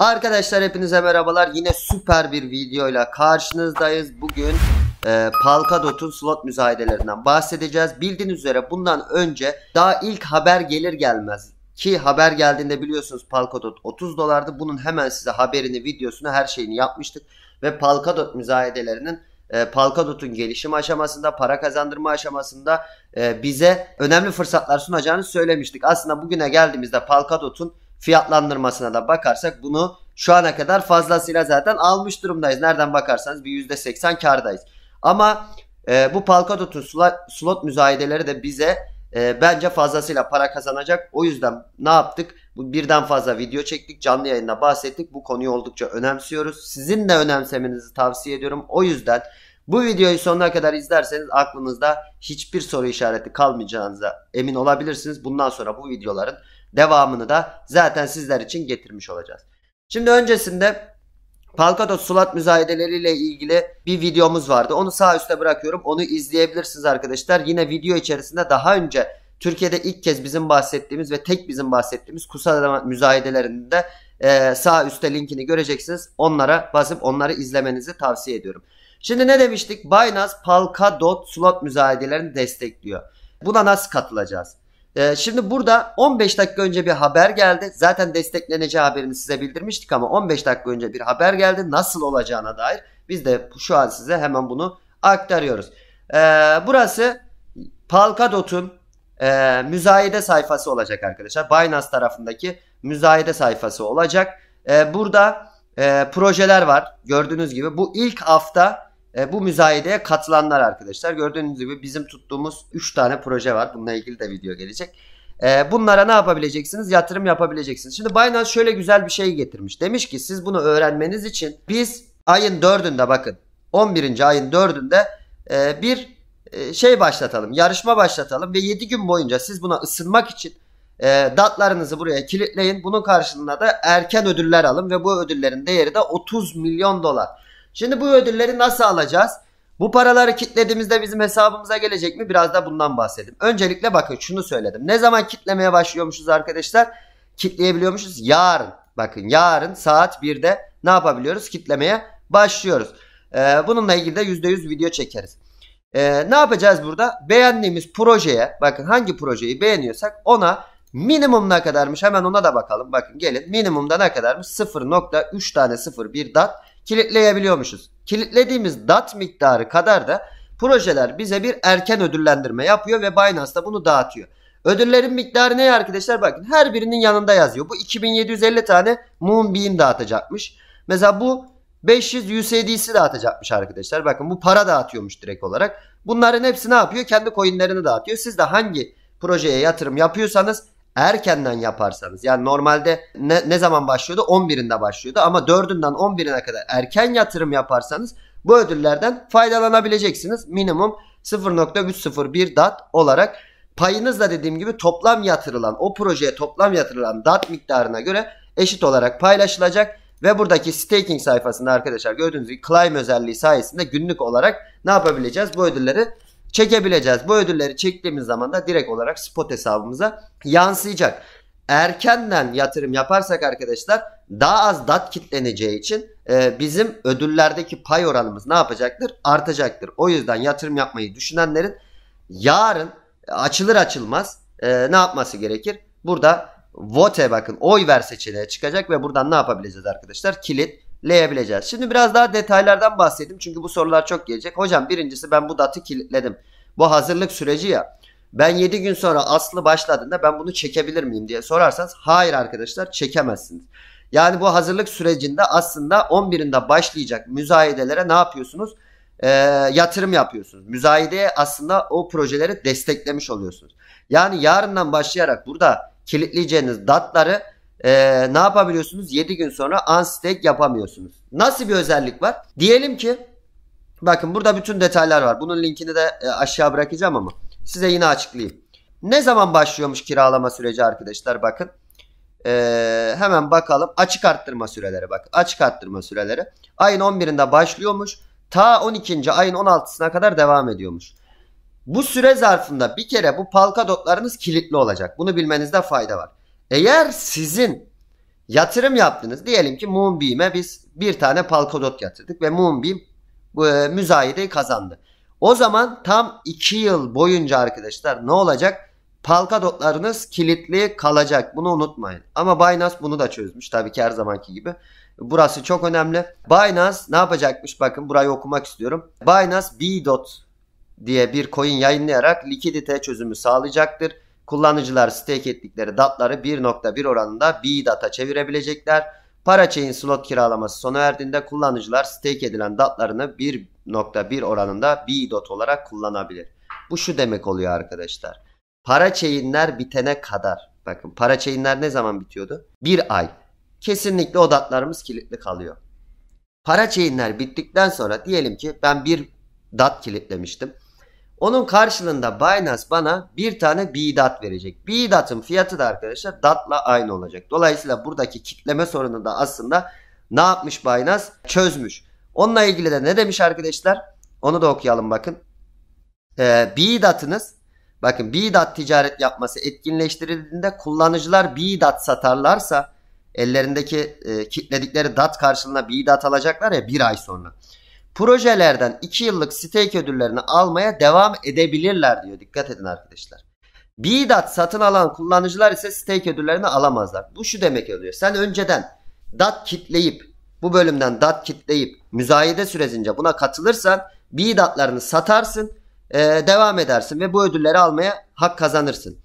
Arkadaşlar hepinize merhabalar. Yine süper bir videoyla karşınızdayız. Bugün Polkadot'un slot müzayedelerinden bahsedeceğiz. Bildiğiniz üzere bundan önce daha ilk haber gelir gelmez ki haber geldiğinde biliyorsunuz Polkadot 30 dolardı. Bunun hemen size haberini, videosunu, her şeyini yapmıştık. Ve Polkadot müzayedelerinin Polkadot'un gelişim aşamasında, para kazandırma aşamasında bize önemli fırsatlar sunacağını söylemiştik. Aslında bugüne geldiğimizde Polkadot'un fiyatlandırmasına da bakarsak bunu şu ana kadar fazlasıyla zaten almış durumdayız. Nereden bakarsanız bir %80 kârdayız. Ama bu Polkadot'un slot müzayedeleri de bize bence fazlasıyla para kazanacak. O yüzden ne yaptık? Bu birden fazla video çektik. Canlı yayında bahsettik. Bu konuyu oldukça önemsiyoruz. Sizin de önemsemenizi tavsiye ediyorum. O yüzden bu videoyu sonuna kadar izlerseniz aklınızda hiçbir soru işareti kalmayacağınıza emin olabilirsiniz. Bundan sonra bu videoların devamını da zaten sizler için getirmiş olacağız. Şimdi öncesinde Polkadot slot müzayedeleriyle ilgili bir videomuz vardı. Onu sağ üstte bırakıyorum. Onu izleyebilirsiniz arkadaşlar. Yine video içerisinde daha önce Türkiye'de ilk kez bizim bahsettiğimiz ve tek bizim bahsettiğimiz Kusada müzayedelerinde sağ üstte linkini göreceksiniz. Onlara basıp onları izlemenizi tavsiye ediyorum. Şimdi ne demiştik? Binance Polkadot slot müzayedelerini destekliyor. Buna nasıl katılacağız? Şimdi burada 15 dakika önce bir haber geldi. Zaten destekleneceği haberini size bildirmiştik ama 15 dakika önce bir haber geldi. Nasıl olacağına dair biz de şu an size hemen bunu aktarıyoruz. Burası Polkadot'un müzayede sayfası olacak arkadaşlar. Binance tarafındaki müzayede sayfası olacak. Burada projeler var. Gördüğünüz gibi bu ilk hafta bu müzayedeye katılanlar arkadaşlar. Gördüğünüz gibi bizim tuttuğumuz 3 tane proje var. Bununla ilgili de video gelecek. Bunlara ne yapabileceksiniz? Yatırım yapabileceksiniz. Şimdi Binance şöyle güzel bir şey getirmiş. Demiş ki siz bunu öğrenmeniz için biz ayın 4'ünde bakın 11. ayın 4'ünde bir şey başlatalım. Yarışma başlatalım ve 7 gün boyunca siz buna ısınmak için datlarınızı buraya kilitleyin. Bunun karşılığında da erken ödüller alın ve bu ödüllerin değeri de 30 milyon dolar. Şimdi bu ödülleri nasıl alacağız? Bu paraları kitlediğimizde bizim hesabımıza gelecek mi? Biraz da bundan bahsedeyim. Öncelikle bakın şunu söyledim. Ne zaman kitlemeye başlıyormuşuz arkadaşlar? Kitleyebiliyormuşuz. Yarın. Bakın yarın saat 1'de ne yapabiliyoruz? Kitlemeye başlıyoruz. Bununla ilgili de %100 video çekeriz. Ne yapacağız burada? Beğendiğimiz projeye, bakın hangi projeyi beğeniyorsak ona minimum ne kadarmış? Hemen ona da bakalım. Bakın gelin minimumda ne kadarmış? 0.3 tane 01 DAT kilitleyebiliyormuşuz. Kilitlediğimiz DAT miktarı kadar da projeler bize bir erken ödüllendirme yapıyor ve Binance da bunu dağıtıyor. Ödüllerin miktarı ne arkadaşlar? Bakın her birinin yanında yazıyor. Bu 2750 tane Moonbeam dağıtacakmış. Mesela bu 500 USDC dağıtacakmış arkadaşlar. Bakın bu para dağıtıyormuş direkt olarak. Bunların hepsi ne yapıyor? Kendi coinlerini dağıtıyor. Siz de hangi projeye yatırım yapıyorsanız erkenden yaparsanız, yani normalde ne zaman başlıyordu? 11'inde başlıyordu ama 4'ünden 11'ine kadar erken yatırım yaparsanız bu ödüllerden faydalanabileceksiniz. Minimum 0.301 DAT olarak payınız da dediğim gibi toplam yatırılan, o projeye toplam yatırılan DAT miktarına göre eşit olarak paylaşılacak. Ve buradaki staking sayfasında arkadaşlar gördüğünüz gibi Climb özelliği sayesinde günlük olarak ne yapabileceğiz? Bu ödülleri çekebileceğiz. Bu ödülleri çektiğimiz zaman da direkt olarak spot hesabımıza yansıyacak. Erkenden yatırım yaparsak arkadaşlar daha az DAT kitleneceği için bizim ödüllerdeki pay oranımız ne yapacaktır? Artacaktır. O yüzden yatırım yapmayı düşünenlerin yarın açılır açılmaz ne yapması gerekir? Burada vote, bakın oy ver seçeneği çıkacak ve buradan ne yapabileceğiz arkadaşlar? Kilitleyebileceğiz. Şimdi biraz daha detaylardan bahsedeyim çünkü bu sorular çok gelecek. Hocam birincisi ben bu DAT'ı kilitledim. Bu hazırlık süreci ya. Ben 7 gün sonra aslı başladığında ben bunu çekebilir miyim diye sorarsanız hayır arkadaşlar, çekemezsiniz. Yani bu hazırlık sürecinde aslında 11'inde başlayacak müzayedelere ne yapıyorsunuz? Yatırım yapıyorsunuz. Müzayedeye aslında o projeleri desteklemiş oluyorsunuz. Yani yarından başlayarak burada kilitleyeceğiniz DAT'ları ne yapabiliyorsunuz? 7 gün sonra unstake yapamıyorsunuz. Nasıl bir özellik var? Diyelim ki bakın burada bütün detaylar var. Bunun linkini de aşağı bırakacağım ama size yine açıklayayım. Ne zaman başlıyormuş kiralama süreci arkadaşlar? Bakın hemen bakalım. Açık arttırma süreleri, bakın. Açık arttırma süreleri ayın 11'inde başlıyormuş. Ta 12. ayın 16'sına kadar devam ediyormuş. Bu süre zarfında bir kere bu Polkadotlarınız kilitli olacak. Bunu bilmenizde fayda var. Eğer sizin Yatırım yaptınız. Diyelim ki Moonbeam'e biz bir tane Polkadot yatırdık ve Moonbeam bu müzayedeyi kazandı. O zaman tam 2 yıl boyunca arkadaşlar ne olacak? Polkadotlarınız kilitli kalacak. Bunu unutmayın. Ama Binance bunu da çözmüş. Tabii ki her zamanki gibi. Burası çok önemli. Binance ne yapacakmış? Bakın burayı okumak istiyorum. Binance BDOT diye bir coin yayınlayarak likidite çözümü sağlayacaktır. Kullanıcılar stake ettikleri DAT'ları 1.1 oranında BDAT'a çevirebilecekler. Parachain slot kiralaması sona erdiğinde kullanıcılar stake edilen DAT'larını 1.1 oranında BDOT olarak kullanabilir. Bu şu demek oluyor arkadaşlar. Parachain'ler bitene kadar, bakın parachain'ler ne zaman bitiyordu? Bir ay. Kesinlikle o DAT'larımız kilitli kalıyor. Parachain'ler bittikten sonra diyelim ki ben bir DAT kilitlemiştim. Onun karşılığında Binance bana bir tane BDAT verecek. BDAT'ın fiyatı da arkadaşlar DAT'la aynı olacak. Dolayısıyla buradaki kitleme sorunu da aslında ne yapmış Binance? Çözmüş. Onunla ilgili de ne demiş arkadaşlar? Onu da okuyalım bakın. BDAT'ınız, bakın BDAT ticaret yapması etkinleştirildiğinde kullanıcılar BDAT satarlarsa ellerindeki kitledikleri DAT karşılığında BDAT alacaklar ya bir ay sonra. Projelerden 2 yıllık stake ödüllerini almaya devam edebilirler diyor. Dikkat edin arkadaşlar. BDAT satın alan kullanıcılar ise stake ödüllerini alamazlar. Bu şu demek oluyor. Sen önceden DAT kitleyip bu bölümden DAT kitleyip müzayede sürecince buna katılırsan BDAT'larını satarsın, devam edersin ve bu ödülleri almaya hak kazanırsın.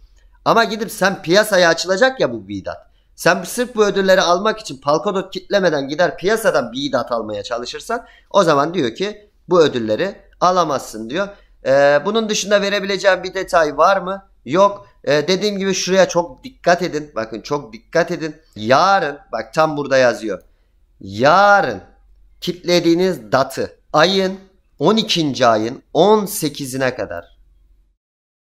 Ama gidip sen piyasaya açılacak ya bu BDAT. Sen sırf bu ödülleri almak için Polkadot kitlemeden gider piyasadan BDAT almaya çalışırsan o zaman diyor ki bu ödülleri alamazsın diyor. Bunun dışında verebileceğim bir detay var mı? Yok. Dediğim gibi şuraya çok dikkat edin. Bakın çok dikkat edin. Yarın bak tam burada yazıyor. Yarın kitlediğiniz DAT'ı ayın 12. ayın 18'ine kadar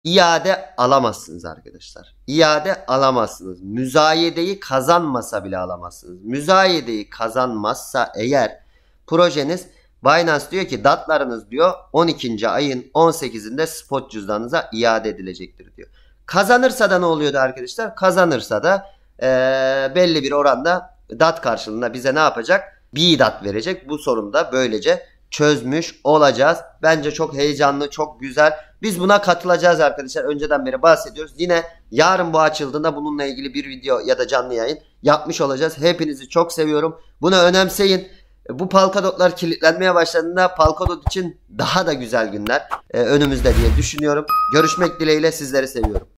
İade alamazsınız arkadaşlar. İade alamazsınız. Müzayedeyi kazanmasa bile alamazsınız. Müzayedeyi kazanmazsa eğer projeniz Binance diyor ki DAT'larınız diyor 12. ayın 18'inde spot cüzdanınıza iade edilecektir diyor. Kazanırsa da ne oluyordu arkadaşlar? Kazanırsa da belli bir oranda DAT karşılığında bize ne yapacak? BDAT verecek. Bu sorunu da böylece çözmüş olacağız. Bence çok heyecanlı, çok güzel. Biz buna katılacağız arkadaşlar. Önceden beri bahsediyoruz. Yine yarın bu açıldığında bununla ilgili bir video ya da canlı yayın yapmış olacağız. Hepinizi çok seviyorum. Bunu önemseyin. Bu Polkadotlar kilitlenmeye başladığında Polkadot için daha da güzel günler önümüzde diye düşünüyorum. Görüşmek dileğiyle, sizleri seviyorum.